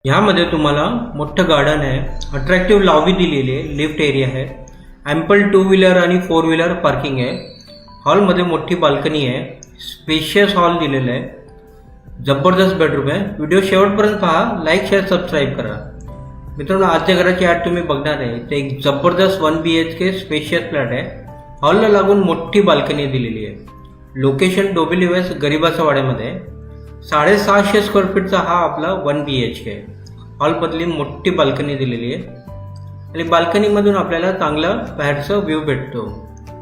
यामध्ये तुम्हाला मोठं गार्डन आहे, अट्रॅक्टिव्ह लॉबी दिलेली आहे, लिफ्ट एरिया आहे, ॲम्पल 2 व्हीलर आणि 4 व्हीलर पार्किंग आहे. हॉलमध्ये मोठी बाल्कनी आहे, स्पेशियस हॉल दिलेला आहे, जबरदस्त बेडरूम आहे. व्हिडिओ शेवटपर्यंत पहा, लाईक शेअर सबस्क्राईब करा. मित्रांनो, आजच्या घराची ॲड तुम्ही बघणार आहे ते एक जबरदस्त 1 BHK स्पेशियस फ्लॅट आहे. हॉलला लागून मोठी बाल्कनी दिलेली आहे. लोकेशन डोंबिवली वेस्ट गरिबाचा वाड्यामध्ये. 650 स्क्वेअर फीटचा हा आपला 1 BHK आहे. हॉलमधली मोठी बाल्कनी दिलेली आहे आणि बाल्कनीमधून आपल्याला चांगला बाहेरचा व्ह्यू भेटतो.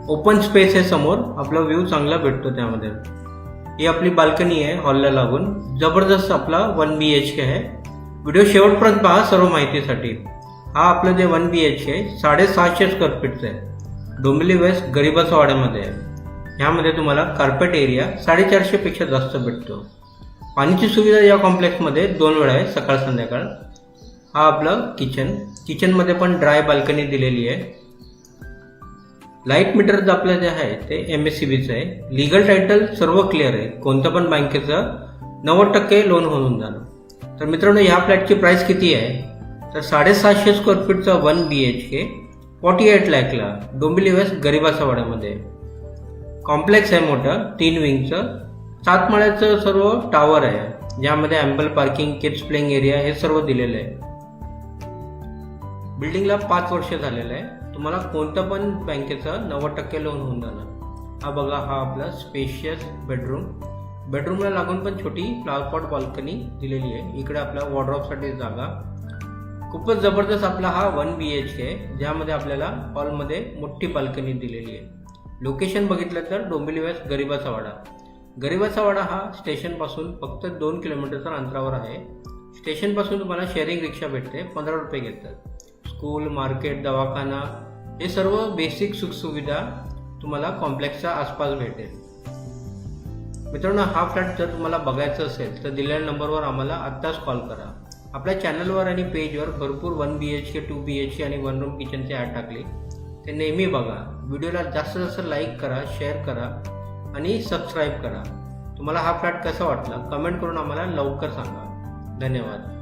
ओपन स्पेस आहे समोर, आपला व्ह्यू चांगला भेटतो त्यामध्ये. ही आपली बाल्कनी आहे हॉलला लागून. जबरदस्त आपला 1 BHK आहे. व्हिडिओ शेवटपर्यंत पहा सर्व माहितीसाठी. हा आपलं जे 1 BHK आहे 650 स्क्वेअर फीटचं आहे. डोंबिवली वेस्ट गरिबाचा वाड्यामध्ये आहे. ह्यामध्ये तुम्हाला कार्पेट एरिया 450 पेक्षा जास्त भेटतो. पाण्याची सुविधा या कॉम्प्लेक्समध्ये 2 वेळा आहे, सकाळ संध्याकाळ. हा आपलं किचनमध्ये पण ड्राय बाल्कनी दिलेली आहे. लाईट मीटर आपलं जे आहे ते MSCBचं आहे. लिगल टायटल सर्व क्लिअर आहे. कोणत्या पण बँकेचं 90% लोन होऊन जाणं. तर मित्रांनो, ह्या फ्लॅटची प्राइस किती आहे तर 750 स्क्वेअर फीटचा 1 BHK 48 लाखला डोंबिवली वेस्ट गरिबाचा वाड्यामध्ये. कॉम्प्लेक्स आहे मोठं, 3 विंगचं, 7 माळ्याचं सर्व टावर आहे, ज्यामध्ये ample parking, kids playing area हे सर्व दिलेलं आहे. बिल्डिंगला 5 वर्ष झालेलं आहे. तुम्हाला कोणत्या पण बँकेचं 90% लोन होऊन जाणार. हा बघा, हा आपला स्पेशियस बेडरूमला लागून पण छोटी फ्लॉवर पॉट बाल्कनी दिलेली आहे. इकडे आपल्या वॉर्डरोबसाठी जागा. खूपच जबरदस्त आपला हा 1 BHK आहे, ज्यामध्ये आपल्याला हॉलमध्ये मोठी बाल्कनी दिलेली आहे. लोकेशन बघितलं तर डोंबिवली वेस्ट गरिबाचा वाडा. गरिबाचा वाडा हा स्टेशनपासून फक्त 2 किलोमीटरच्या अंतरावर आहे. स्टेशनपासून तुम्हाला शेअरिंग रिक्षा भेटते, 15 रुपये घेतात. स्कूल, मार्केट, दवाखाना हे सर्व बेसिक सुखसुविधा तुम्हाला कॉम्प्लेक्सच्या आसपास भेटेल. मित्रांनो, हा फ्लॅट जर तुम्हाला बघायचा असेल तर दिलेल्या नंबरवर आम्हाला आत्ताच कॉल करा. आपल्या चॅनलवर आणि पेजवर भरपूर 1 BHK, 2 BHK आणि 1 रूम किचनचे ॲड टाकले. ते नेहमी बघा. व्हिडिओला जास्त लाईक करा, शेअर करा आणि सबस्क्राईब करा. तुम्हाला हा फ्लॅट कसा वाटला कमेंट करून आम्हाला लवकर सांगा. धन्यवाद.